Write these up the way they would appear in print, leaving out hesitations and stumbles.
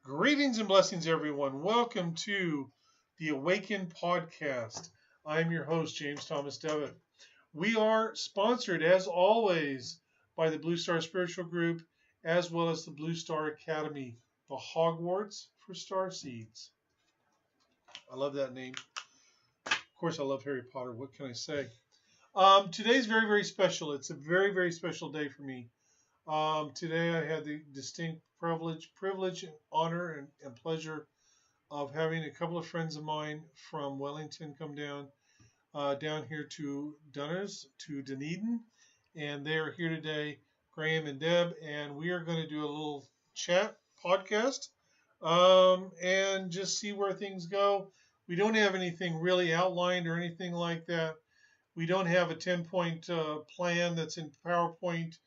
Greetings and blessings, everyone. Welcome to the Awakened Podcast. I'm your host, James Thomas Devitt. We are sponsored, as always, by the Blue Star Spiritual Group, as well as the Blue Star Academy, the Hogwarts for Starseeds. I love that name. Of course, I love Harry Potter. What can I say? Today's very, very special. It's a very, very special day for me. Today I had the distinct privilege and honor and pleasure of having a couple of friends of mine from Wellington come down here to Dunedin, and they are here today, Graeme and Deb, and we are going to do a little chat podcast and just see where things go. We don't have anything really outlined or anything like that. We don't have a 10-point plan that's in PowerPoint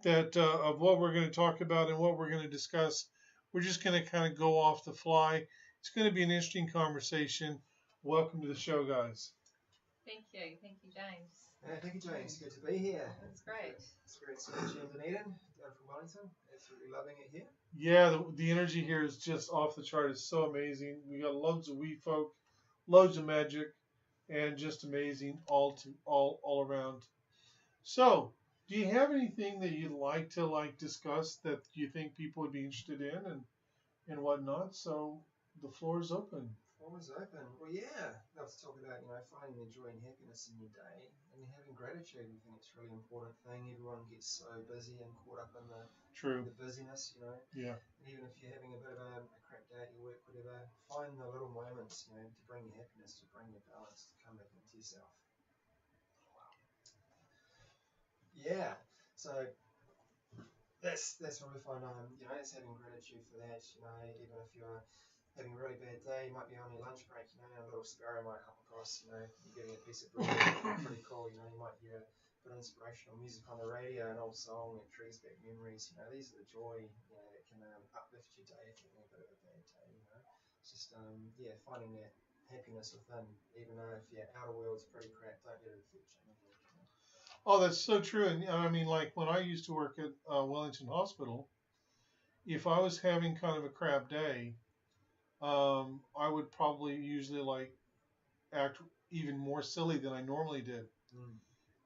that of what we're going to talk about and what we're going to discuss. We're just going to kind of go off the fly. It's going to be an interesting conversation. Welcome to the show, guys. Thank you, James. Thank you, James. Good to be here. That's great. It's great to meet you in Dunedin, down from Wellington. Absolutely loving it here. Yeah, the energy here is just off the chart. It's so amazing. We got loads of wee folk, loads of magic, and just amazing all around. So, do you have anything that you'd like to discuss that you think people would be interested in and whatnot? So the floor is open. Floor is open. Well, yeah. Let's talk about finding the joy and happiness in your day and having gratitude. I think it's a really important thing. Everyone gets so busy and caught up in the busyness. Yeah. And even if you're having a bit of a crap day at your work, whatever, find the little moments, to bring your happiness, to bring your balance, to come back into yourself. Yeah, so that's what we find. It's having gratitude for that. Even if you're having a really bad day, you might be on your lunch break. And a little sparrow might hop across. You're getting a piece of bread. Pretty cool. You might hear a bit of inspirational music on the radio, an old song that brings back memories. These are the joy that can uplift your day if you're having a bit of a bad day. It's just finding that happiness within, even though if your outer world's pretty crap, don't let it affect you. Oh, that's so true. And I mean, like when I used to work at Wellington Hospital, if I was having kind of a crap day, I would probably usually act even more silly than I normally did,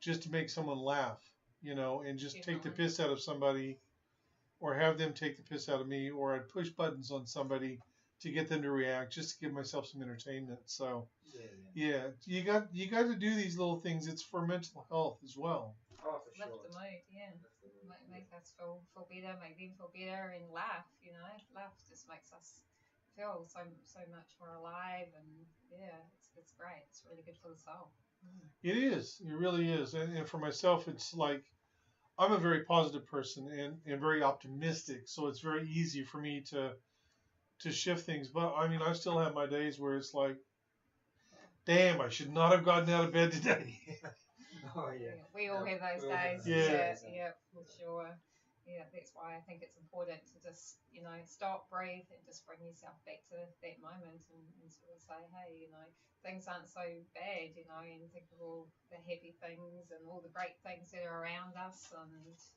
just to make someone laugh, and just take the piss out of somebody, or have them take the piss out of me, or I'd push buttons on somebody to get them to react, just to give myself some entertainment. So, yeah, you got to do these little things. It's for mental health as well. Oh, for sure. Lift the mood, yeah. Make us feel better, make them feel better, and laugh. Laugh just makes us feel so much more alive, and yeah, it's great. It's really good for the soul. It is. It really is. And for myself, it's like I'm a very positive person and very optimistic, so it's very easy for me to shift things. But I mean, I still have my days where it's like, damn, I should not have gotten out of bed today. Oh, yeah. We all have those days. Yeah, for sure. Yeah, that's why I think it's important to just, stop, breathe, and just bring yourself back to that moment and sort of say, hey, things aren't so bad, and think of all the happy things and all the great things that are around us, and just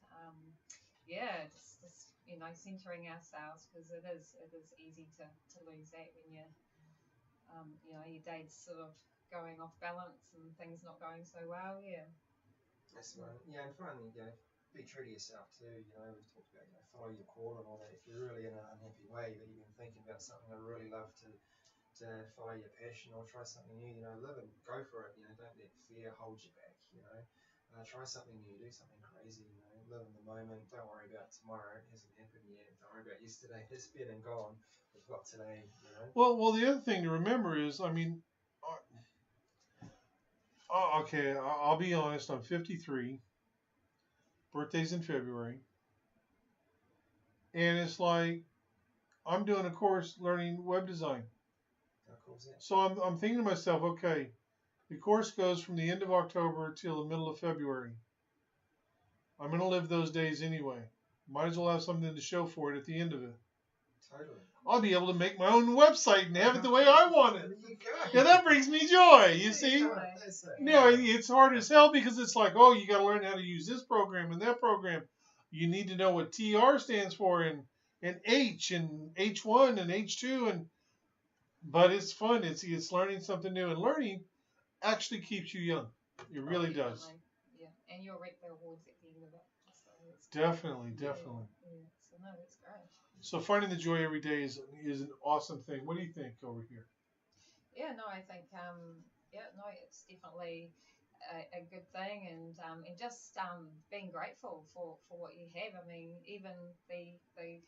centering ourselves, because it is easy to lose that when your day's sort of going off balance and things not going so well. Yeah. That's right. Yeah, and finally, be true to yourself too. We've talked about follow your call and all that. If you're really in an unhappy way, but you've been thinking about something I really love to follow your passion or try something new, live and go for it. Don't let fear hold you back. Try something new, do something crazy. Live in the moment. Don't worry about tomorrow. It hasn't happened yet. Don't worry about yesterday. It's been and gone. We've got today. Well, the other thing to remember is, I mean, okay, I'll be honest. I'm 53. Birthday's in February, and it's like I'm doing a course learning web design. How cool is that? So I'm thinking to myself, okay, the course goes from the end of October till the middle of February. I'm going to live those days anyway. Might as well have something to show for it at the end of it. Totally. I'll be able to make my own website and have it the way I want it. There you go. Yeah, that brings me joy, you see? Yeah. It's hard as hell because it's like, oh, you got to learn how to use this program and that program. You need to know what TR stands for and and H and H1 and H2 but it's fun. It's learning something new, and learning actually keeps you young. It really does. Yeah, and you'll reap the rewards at the end of it. So Definitely. Yeah. So no, that's great. So finding the joy every day is an awesome thing. What do you think over here? Yeah, no, I think it's definitely a good thing, and just being grateful for what you have. I mean, even the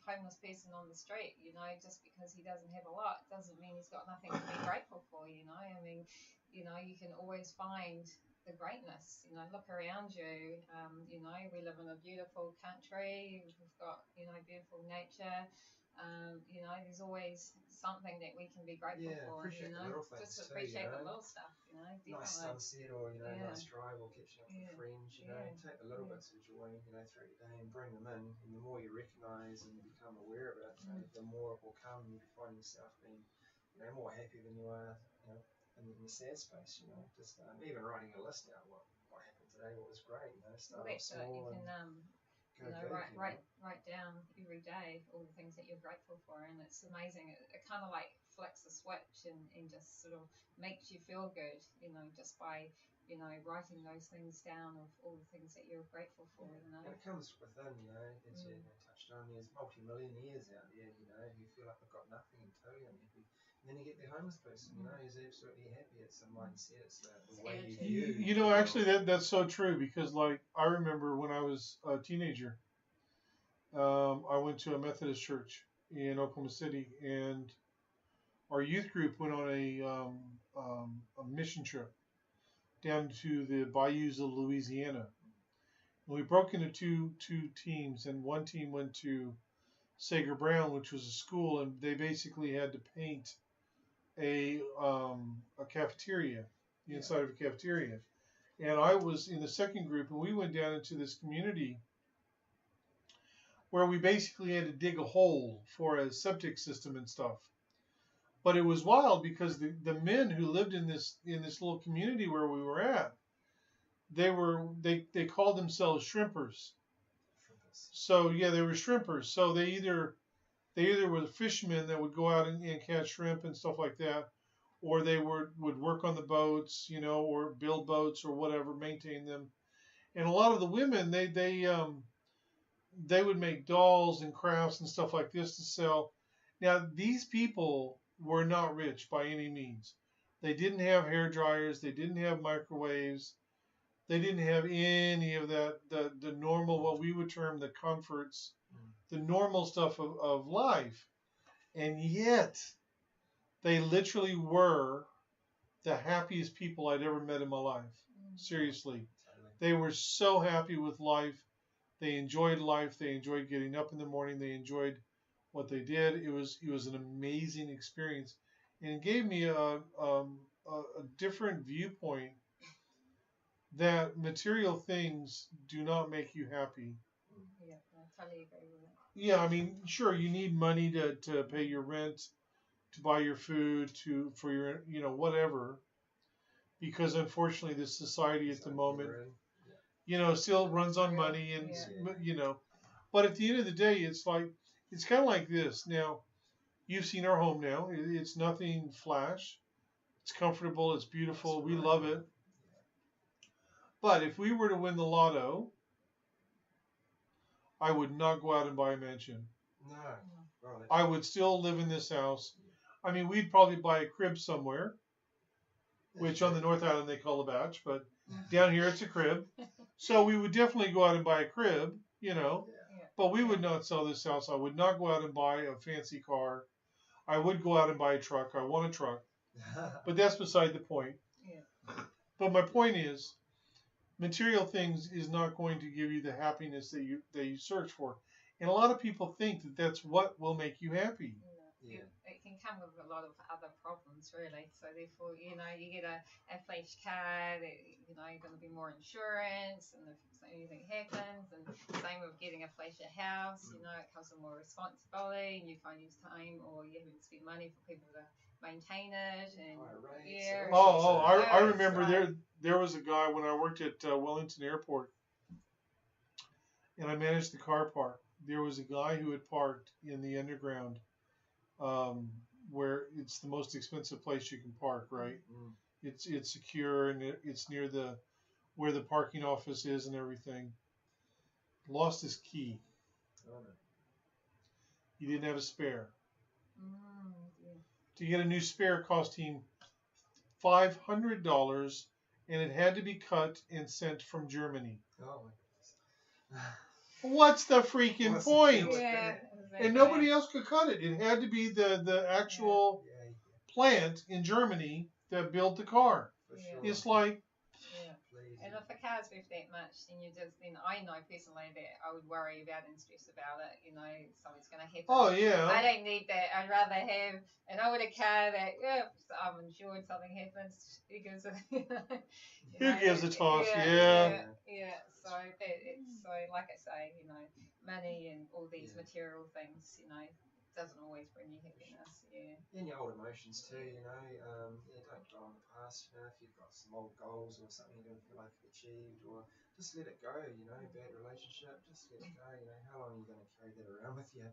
homeless person on the street, just because he doesn't have a lot doesn't mean he's got nothing to be grateful for. I mean, you can always find the greatness. Look around you. We live in a beautiful country. We've got beautiful nature. There's always something that we can be grateful for. Appreciate the little things just too, appreciate the little stuff. Definitely. Nice sunset, or nice drive, or catching up with friends. Take the little bits of joy, throughout your day and bring them in. And the more you recognise and become aware of it, the more it will come. You'll find yourself being, more happy than you are, in the sad space. Just even writing a list out. What happened today? What was great? Start off small and write down every day all the things that you're grateful for, and it's amazing. It kind of like flicks the switch and just sort of makes you feel good, just by writing those things down of all the things that you're grateful for. And it comes within, as you touched on. There's multi-millionaires out there, who feel like they've got nothing and totally unhappy. And then you get the homeless person, who's absolutely happy. It's the mindset, it's the way you view. Actually, that's so true, because like I remember when I was a teenager, I went to a Methodist church in Oklahoma City, and our youth group went on a mission trip down to the bayous of Louisiana. And we broke into two teams, and one team went to Sager Brown, which was a school, and they basically had to paint a cafeteria, the inside of a cafeteria. And I was in the second group, and we went down into this community where we basically had to dig a hole for a septic system and stuff. But it was wild, because the men who lived in this little community where we were at, they called themselves shrimpers. So yeah, they were shrimpers. So they either were fishermen that would go out and catch shrimp and stuff like that, or they would work on the boats, or build boats or whatever, maintain them. And a lot of the women, they would make dolls and crafts and stuff like this to sell. Now, these people were not rich by any means. They didn't have hair dryers. They didn't have microwaves. They didn't have any of that, the normal, what we would term the comforts, the normal stuff of life. And yet, they literally were the happiest people I'd ever met in my life. Seriously. They were so happy with life. They enjoyed life. They enjoyed getting up in the morning. They enjoyed what they did. It was an amazing experience, and it gave me a different viewpoint that material things do not make you happy. Yeah, I totally agree with that. Yeah, I mean, sure, you need money to pay your rent, to buy your food, for your whatever, because unfortunately this society at the moment, still runs on money, and but at the end of the day, it's kind of like this. Now, you've seen our home now. It's nothing flash. It's comfortable. It's beautiful. We love it. But if we were to win the lotto, I would not go out and buy a mansion. No. Right. I would still live in this house. I mean, we'd probably buy a crib somewhere, which on the North Island they call a batch, but down here it's a crib. So we would definitely go out and buy a crib, but we would not sell this house. I would not go out and buy a fancy car. I would go out and buy a truck. I want a truck. But that's beside the point. Yeah. But my point is, material things is not going to give you the happiness that you search for. And a lot of people think that that's what will make you happy. Yeah. It can come with a lot of other problems, really. So therefore, you get a flash car, that you're going to be more insurance, and if anything happens, and same with getting a flash house, it comes with more responsibility, and you can't use time, or you having to spend money for people to maintain it, and I remember there was a guy when I worked at Wellington Airport, and I managed the car park. there was a guy who had parked in the underground, where it's the most expensive place you can park, right? Mm. It's secure, and it's near where the parking office is and everything. Lost his key. Oh, no. He didn't have a spare. Yeah. To get a new spare cost him $500, and it had to be cut and sent from Germany. Oh, my goodness. What's the freaking What's the point? deal with Yeah, that? exactly. And nobody else could cut it. It had to be the actual Yeah, plant in Germany that built the car. for Yeah. sure. It's like, Yeah. Please. And if a car's worth that much, then I know personally that I would worry about and stress about it. Something's going to happen. oh I yeah, don't need that. I'd rather have an older car that, if I'm insured, something happens, who gives a, Who gives a toss? Yeah. So like I say, money and all these Yeah. material things, doesn't always bring you happiness. Yeah. And your old emotions too, don't dwell on the past, if you've got some old goals or something you don't feel like you've achieved, or just let it go, bad relationship, just let it go, how long are you going to carry that around with you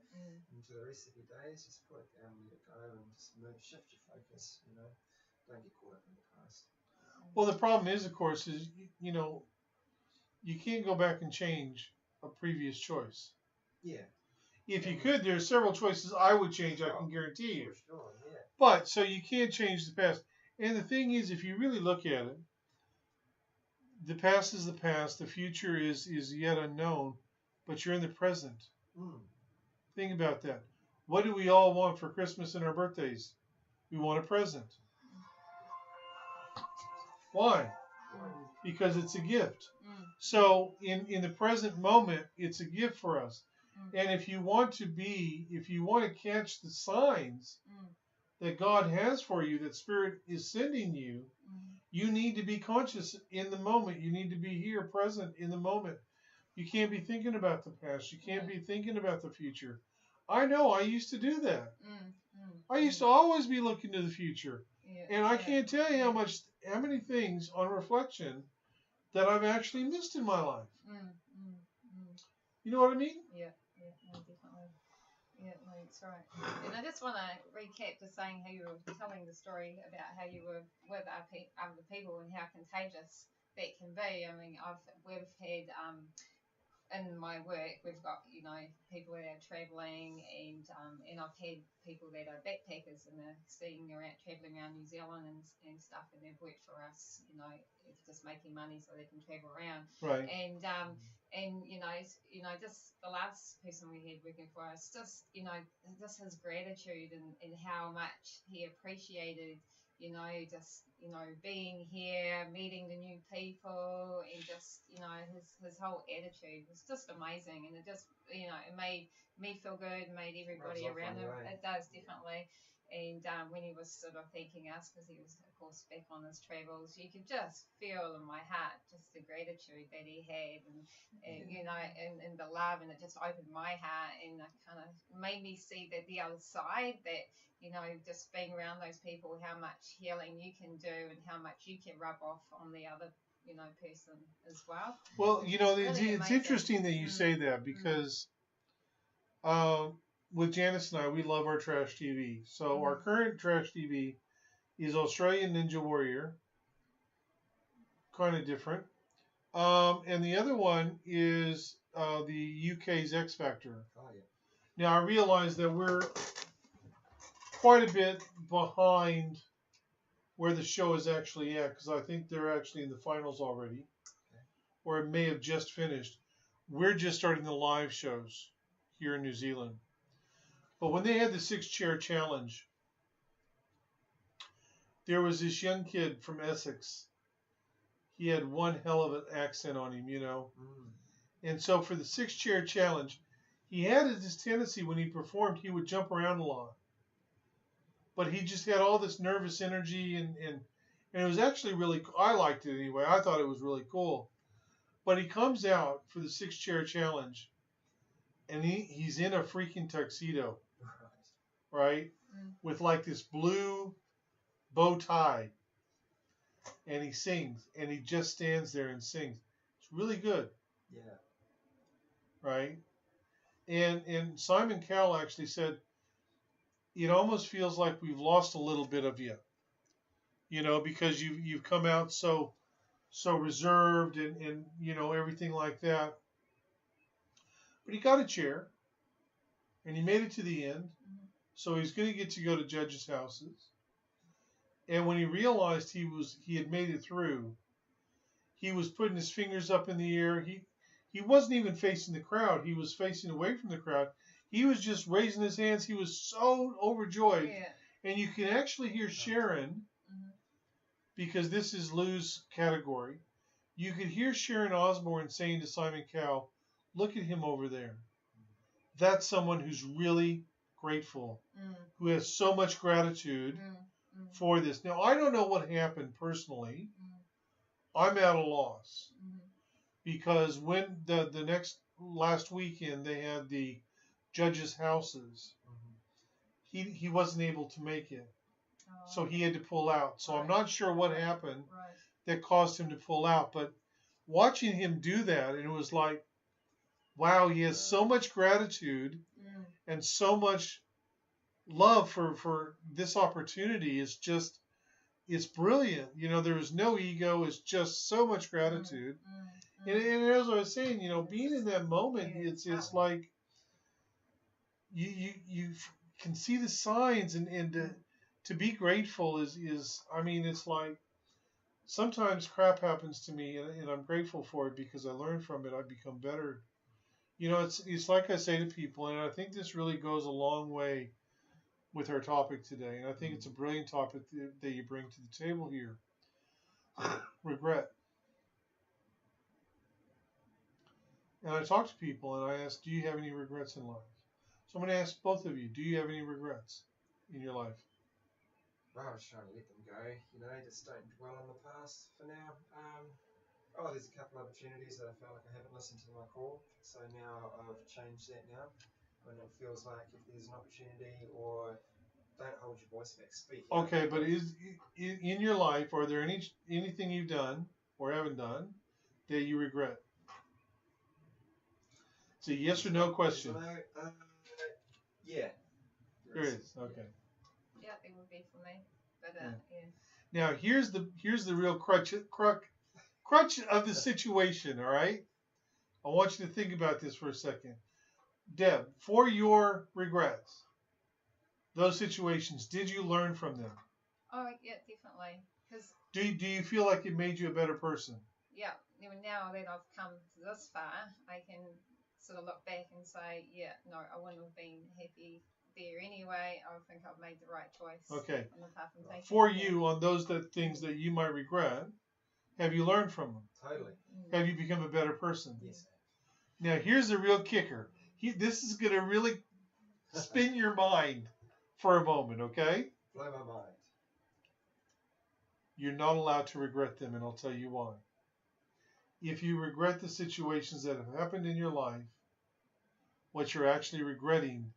into the rest of your days? Just put it down, let it go, and just shift your focus, don't get caught up in the past. well the problem is, of course, is you can't go back and change a previous choice. Yeah. If you could, there are several choices I would change, I can guarantee you. For sure, yeah. But, so you can't change the past. And the thing is, if you really look at it, the past is the past, the future is yet unknown, but you're in the present. Mm. Think about that. What do we all want for Christmas and our birthdays? We want a present. Why? Because it's a gift. So in the present moment, it's a gift for us. And if you want to catch the signs that God has for you, that Spirit is sending you, you need to be conscious in the moment. You need to be here, present in the moment. You can't be thinking about the past. You can't be thinking about the future. I know, I used to do that. I used to always be looking to the future. And I can't tell you how many things on reflection that I've actually missed in my life. You know what I mean? Yeah, no, definitely. Yeah, no, that's right. And I just want to recap to saying how you were telling the story about how you were with other people and how contagious that can be. I mean, we've had in my work, we've got people that are travelling, and I've had people that are backpackers and are travelling around New Zealand and stuff, and they've worked for us, just making money so they can travel around. Right. And just the last person we had working for us, just his gratitude and how much he appreciated, being here, meeting the new people, and just, his whole attitude was just amazing. And it just, it made me feel good, made everybody around him. It does, definitely. And when he was sort of thanking us, because he was, of course, back on his travels, you could just feel in my heart just the gratitude that he had, and the love, and it just opened my heart, and it kind of made me see that the other side, that just being around those people, how much healing you can do, and how much you can rub off on the other person as well. Well, It's it's interesting that you say that, because with Janice and I, we love our trash TV. So our current trash TV is Australian Ninja Warrior, kind of different. And the other one is the UK's X Factor. Oh, yeah. Now I realize that we're quite a bit behind where the show is actually at, because I think they're actually in the finals already, or it may have just finished. We're just starting the live shows here in New Zealand. But when they had the 6-chair challenge, there was this young kid from Essex. He had one hell of an accent on him, And so for the 6-chair challenge, he had this tendency when he performed, he would jump around a lot. But he just had all this nervous energy, and it was actually really, I liked it anyway. I thought it was really cool. But he comes out for the 6-chair challenge, and he's in a freaking tuxedo, right? With like this blue bow tie. And he sings, and he just stands there and sings. It's really good. Yeah. Right? And Simon Cowell actually said, it almost feels like we've lost a little bit of you, because you've come out so reserved and everything like that. But he got a chair and he made it to the end. So he's going to get to go to judges' houses. And when he realized he had made it through, he was putting his fingers up in the air. He wasn't even facing the crowd. He was facing away from the crowd. He was just raising his hands. He was so overjoyed. Yeah. And you can actually hear Sharon, because this is Lou's category. You could hear Sharon Osborne saying to Simon Cowell, look at him over there. That's someone who's really grateful, who has so much gratitude for this. Now, I don't know what happened personally. I'm at a loss. Because when the last weekend they had the judges' houses, he wasn't able to make it. So he had to pull out. So I'm not sure what happened that caused him to pull out. But watching him do that, and it was like, wow, he has so much gratitude and so much love for this opportunity. It's brilliant. There was no ego. It's just so much gratitude. And as I was saying, being in that moment, it's like you can see the signs, and to be grateful is I mean, it's like sometimes crap happens to me, and I'm grateful for it because I learn from it. I become better. It's like I say to people, and I think this really goes a long way with our topic today, and I think it's a brilliant topic that you bring to the table here. Regret. And I talk to people, and I ask, do you have any regrets in life? So I'm going to ask both of you, do you have any regrets in your life? Well, I was trying to let them go, just don't dwell on the past for now. There's a couple of opportunities that I felt like I haven't listened to my call, so now I've changed that now. When it feels like if there's an opportunity, or don't hold your voice back, speak. Okay, but in your life, are there anything you've done or haven't done that you regret? It's a yes or no question. Yeah. There is. Okay. Yeah, it would be for me. But yeah. Now here's the real crutch of the situation. All right. I want you to think about this for a second, Deb. For your regrets, those situations, did you learn from them? Oh yeah, definitely. Because do you feel like it made you a better person? Yeah. Now that I've come this far, I can sort of look back and say, yeah, no, I wouldn't have been happy there anyway. I think I've made the right choice. Okay. On the path I'm taking. For you, on those things that you might regret, have you learned from them? Totally. Have you become a better person? Yes. Now here's the real kicker. This is going to really spin your mind for a moment, okay? Blow my mind. You're not allowed to regret them, and I'll tell you why. If you regret the situations that have happened in your life, what you're actually regretting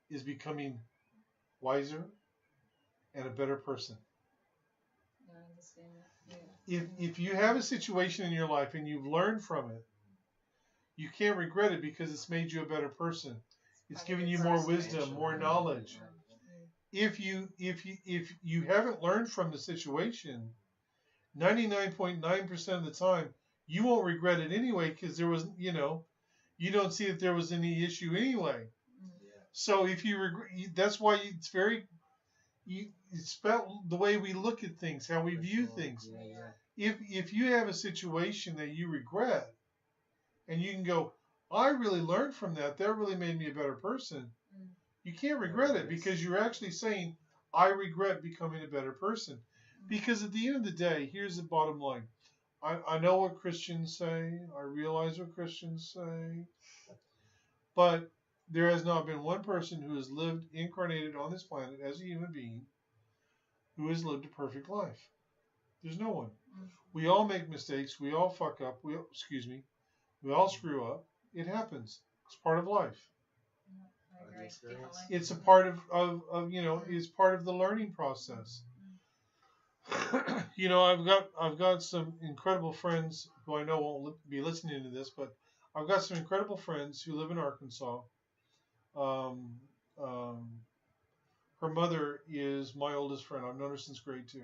is becoming wiser and a better person. I understand that. Yeah. If you have a situation in your life and you've learned from it, you can't regret it because it's made you a better person. It's given you more wisdom, more knowledge. If you haven't learned from the situation, 99.9% of the time, you won't regret it anyway because there was, you don't see that there was any issue anyway. So if you regret, that's why it's very, it's about the way we look at things, how we view things. If you have a situation that you regret, and you can go, I really learned from that. That really made me a better person. You can't regret it because you're actually saying, I regret becoming a better person. Because at the end of the day, here's the bottom line. I know what Christians say. I realize what Christians say. But there has not been one person who has lived incarnated on this planet as a human being who has lived a perfect life. There's no one. We all make mistakes. We all fuck up. We all screw up. It happens. It's part of life. I agree. Definitely. It's a part of it's part of the learning process. I've got some incredible friends who I know won't be listening to this, but I've got some incredible friends who live in Arkansas, Um, um, her mother is my oldest friend. I've known her since grade 2,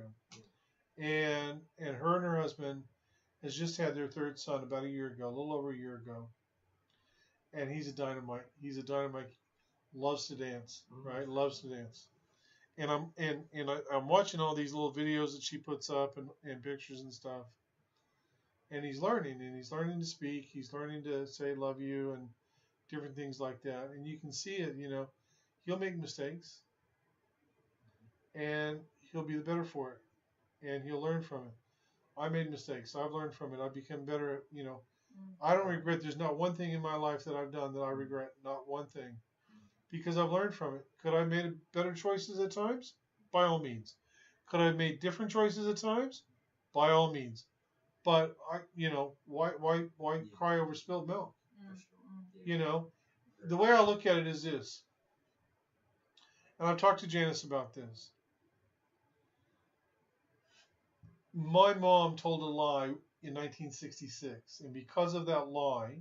and her and her husband has just had their third son about a year ago, a little over a year ago, and he's a dynamite. He's a dynamite. Loves to dance, right? Loves to dance. And I'm watching all these little videos that she puts up and pictures and stuff. And he's learning to speak. He's learning to say love you and different things like that. And you can see it, he'll make mistakes and he'll be the better for it. And he'll learn from it. I made mistakes. I've learned from it. I've become better at. I don't regret. There's not one thing in my life that I've done that I regret. Not one thing. Because I've learned from it. Could I have made better choices at times? By all means. Could I have made different choices at times? By all means. But why cry over spilled milk? The way I look at it is this, and I've talked to Janice about this. My mom told a lie in 1966, and because of that lie,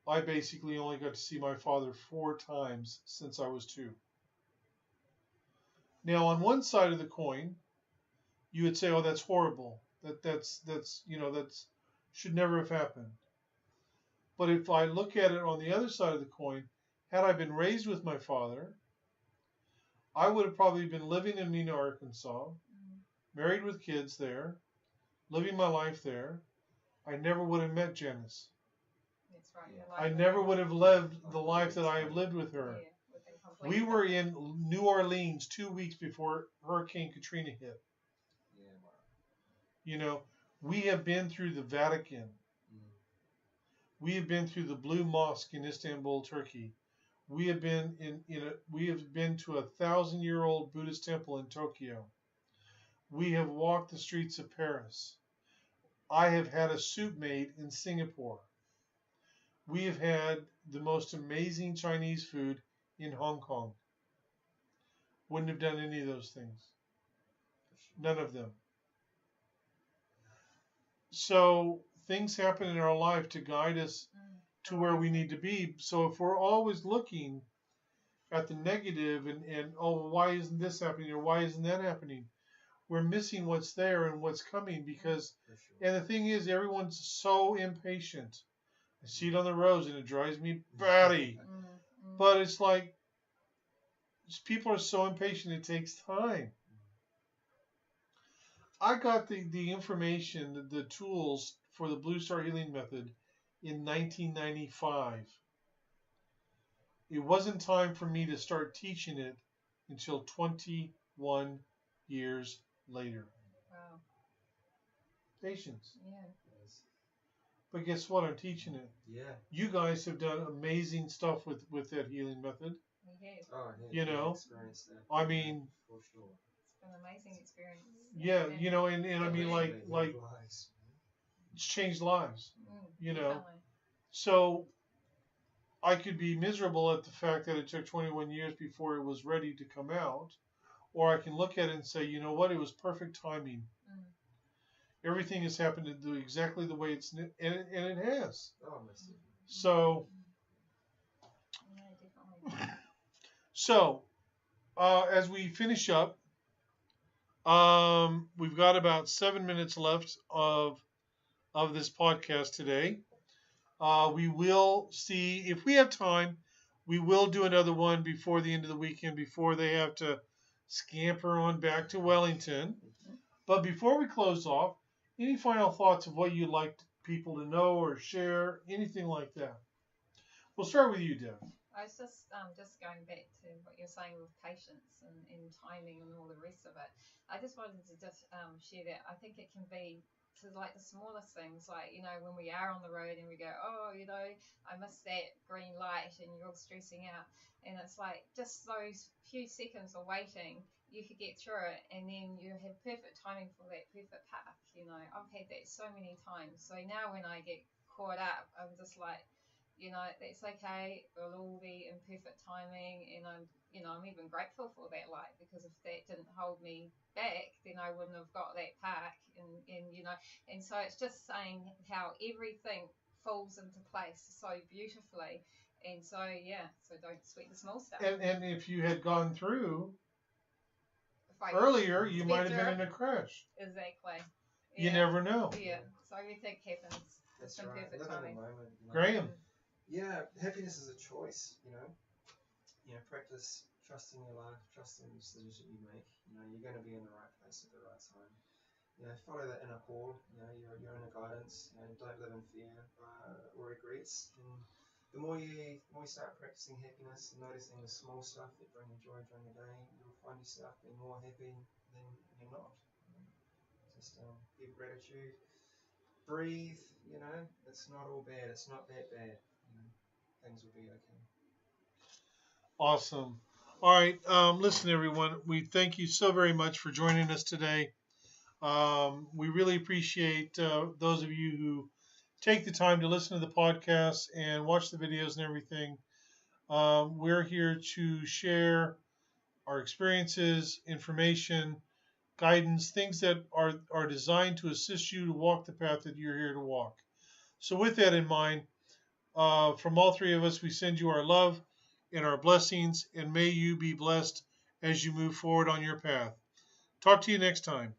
I basically only got to see my father 4 times since I was 2. Now, on one side of the coin, you would say, "Oh, that's horrible. That's should never have happened." But if I look at it on the other side of the coin, had I been raised with my father, I would have probably been living in Mena, Arkansas, married with kids there, living my life there. I never would have met Janice. That's right. I never would have lived the life that I have lived with her. We were in New Orleans 2 weeks before Hurricane Katrina hit. We have been through the Vatican. We have been through the Blue Mosque in Istanbul, Turkey. We have been we have been to a 1,000-year-old Buddhist temple in Tokyo. We have walked the streets of Paris. I have had a soup made in Singapore. We have had the most amazing Chinese food in Hong Kong. Wouldn't have done any of those things. None of them. So things happen in our life to guide us to where we need to be. So if we're always looking at the negative and oh, why isn't this happening or why isn't that happening, we're missing what's there and what's coming because, and the thing is, everyone's so impatient. I see it on the roads and it drives me batty. But it's like people are so impatient, it takes time. I got the information, the tools for the Blue Star Healing Method in 1995. It wasn't time for me to start teaching it until 21 years later. Wow. Patience. Yeah. But guess what? I'm teaching it. Yeah. You guys have done amazing stuff with that healing method. We have. Oh, yeah. I mean, for sure. It's been an amazing experience. Yeah, and I mean, like it's changed lives. Definitely. So I could be miserable at the fact that it took 21 years before it was ready to come out, or I can look at it and say, you know what, it was perfect timing. Everything has happened to do exactly the way it's, and it has. Oh, so, Yeah, definitely. So, as we finish up, we've got about 7 minutes left of this podcast today. We will see if we have time. We will do another one before the end of the weekend, before they have to scamper on back to Wellington. But before we close off, any final thoughts of what you'd like people to know or share, anything like that? We'll start with you, Deb. I was just going back to what you're saying with patience and timing and all the rest of it. I just wanted to just share that I think it can be to like the smallest things, like, when we are on the road and we go, oh, I missed that green light and you're all stressing out. And it's like just those few seconds of waiting, you could get through it and then you have perfect timing for that perfect path. I've had that so many times. So now when I get caught up, I'm just like, that's okay. It'll all be in perfect timing, and I'm even grateful for that light, because if that didn't hold me back, then I wouldn't have got that park, and so it's just saying how everything falls into place so beautifully, And so, yeah, so don't sweat the small stuff. And if you had gone through If I earlier, you sped might have been through in a crash. Exactly. You Yeah. never know. Yeah. So everything happens. That's It's in right. perfect Live in timing. the moment. You know? Graham. Yeah, happiness is a choice. Practice trusting your life, trusting the decisions that you make. You're going to be in the right place at the right time. Follow that inner call. Your inner guidance. Don't live in fear or regrets. And the more you start practicing happiness and noticing the small stuff that bring you joy during the day, you'll find yourself being more happy than you're not. Just give gratitude, breathe. It's not all bad. It's not that bad. Things will be okay. Awesome. All right. Listen, everyone, we thank you so very much for joining us today. We really appreciate those of you who take the time to listen to the podcast and watch the videos and everything. We're here to share our experiences, information, guidance, things that are designed to assist you to walk the path that you're here to walk. So with that in mind, from all three of us, we send you our love and our blessings, and may you be blessed as you move forward on your path. Talk to you next time.